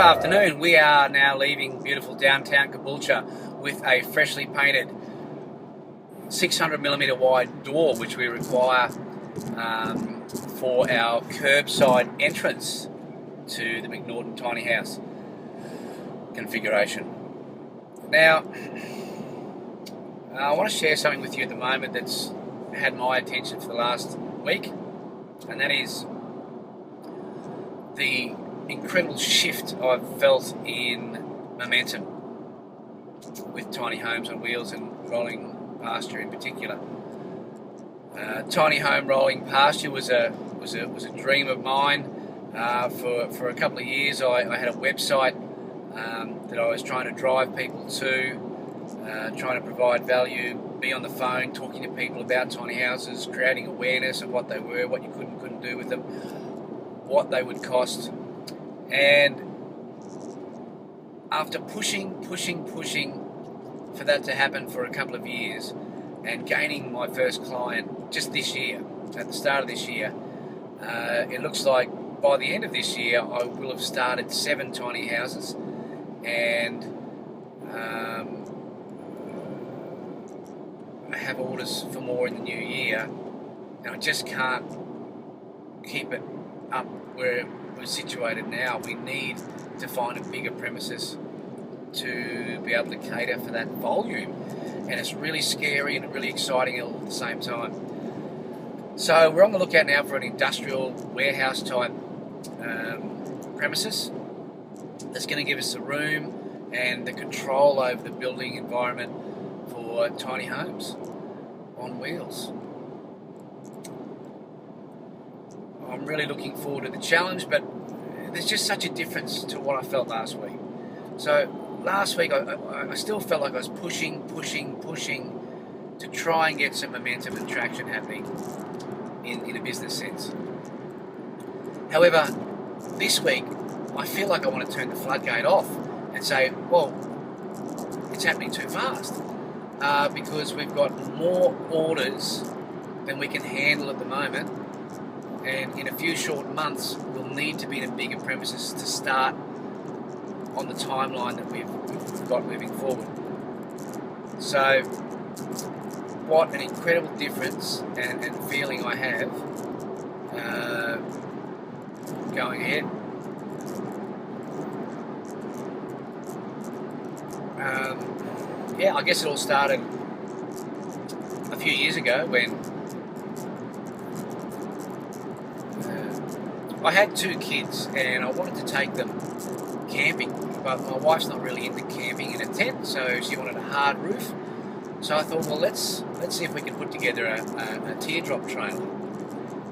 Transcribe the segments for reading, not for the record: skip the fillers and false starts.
afternoon. We are now leaving beautiful downtown Caboolture with a freshly painted 600mm wide door, which we require for our curbside entrance to the McNaughton Tiny House configuration. Now, I want to share something with you at the moment that's had my attention for the last week, and that is the incredible shift I've felt in momentum with tiny homes on wheels and rolling pasture in particular. Tiny home rolling pasture was a dream of mine. For a couple of years, I had a website that I was trying to drive people to, trying to provide value, be on the phone, talking to people about tiny houses, creating awareness of what they were, what you couldn't do with them, what they would cost. And after pushing for that to happen for a couple of years and gaining my first client just this year, at the start of this year, it looks like by the end of this year I will have started 7 tiny houses, and I have orders for more in the new year, and I just can't keep it up where we're situated now. We need to find a bigger premises to be able to cater for that volume, and it's really scary and really exciting all at the same time. So we're on the lookout now for an industrial warehouse type premises that's going to give us the room and the control over the building environment for tiny homes on wheels. I'm really looking forward to the challenge, but there's just such a difference to what I felt last week. So last week I still felt like I was pushing to try and get some momentum and traction happening in a business sense. However, this week I feel like I want to turn the floodgate off and say, well, it's happening too fast, because we've got more orders than we can handle at the moment. And in a few short months, we'll need to be in a bigger premises to start on the timeline that we've got moving forward. So, what an incredible difference and feeling I have going ahead. I guess it all started a few years ago when I had 2 kids and I wanted to take them camping, but my wife's not really into camping in a tent, so she wanted a hard roof. So I thought, well, let's see if we can put together a teardrop trailer.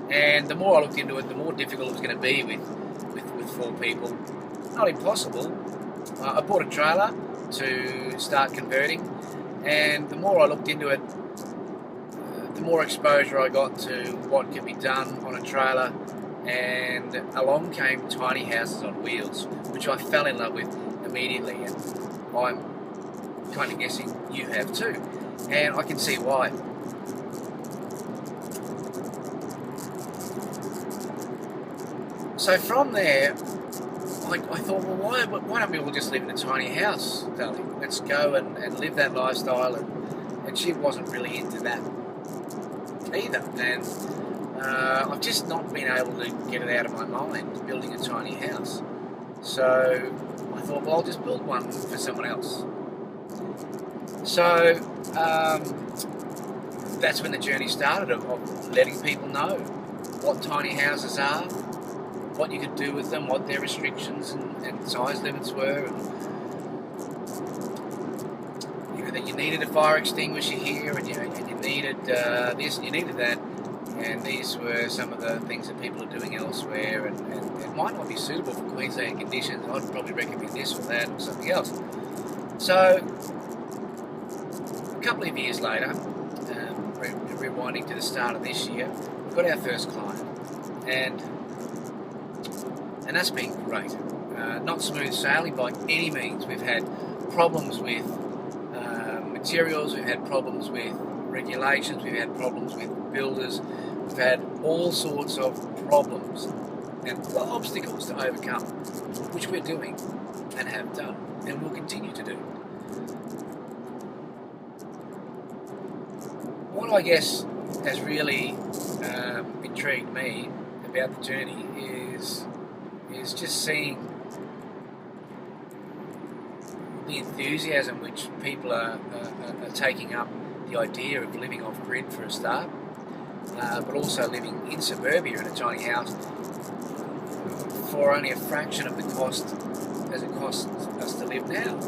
And the more I looked into it, the more difficult it was going to be with 4 people. Not impossible. I bought a trailer to start converting, and the more I looked into it, the more exposure I got to what can be done on a trailer. And along came tiny houses on wheels, which I fell in love with immediately, and I'm kind of guessing you have too, and I can see why. So from there, I thought, well, why don't we all just live in a tiny house, darling? Let's go and live that lifestyle, and she wasn't really into that either, and I've just not been able to get it out of my mind, building a tiny house. So I thought, well, I'll just build one for someone else. So that's when the journey started of letting people know what tiny houses are, what you could do with them, what their restrictions and size limits were, and that you needed a fire extinguisher here, and you needed this, and you needed that. And these were some of the things that people are doing elsewhere, and it might not be suitable for Queensland conditions. I'd probably recommend this or that or something else. So, a couple of years later, rewinding to the start of this year, we got our first client, and that's been great. Not smooth sailing by any means. We've had problems with materials, we've had problems with regulations, we've had problems with builders, we've had all sorts of problems and obstacles to overcome, which we're doing and have done and will continue to do. What I guess has really intrigued me about the journey is just seeing the enthusiasm which people are taking up the idea of living off grid for a start, but also living in suburbia in a tiny house for only a fraction of the cost as it costs us to live now.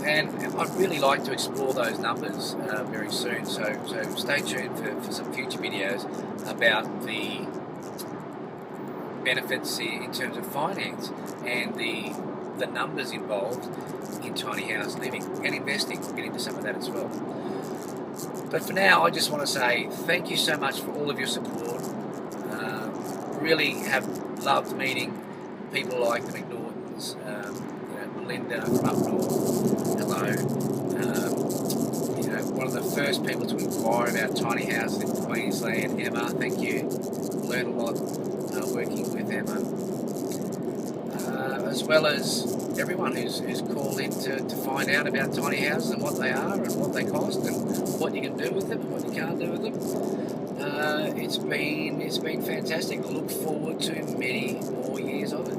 And I'd really like to explore those numbers very soon, so stay tuned for some future videos about the benefits in terms of finance and the numbers involved in tiny house living and investing. We'll get into some of that as well. But for now, I just want to say thank you so much for all of your support. Really have loved meeting people like the McNaughtons, Melinda from up north. Hello. One of the first people to inquire about tiny houses in Queensland, Emma. Thank you. Learned a lot working with Emma, as well as everyone who's called in to find out about tiny houses and what they are and what they cost and what you can do with them and what you can't do with them. It's been fantastic. I look forward to many more years of it.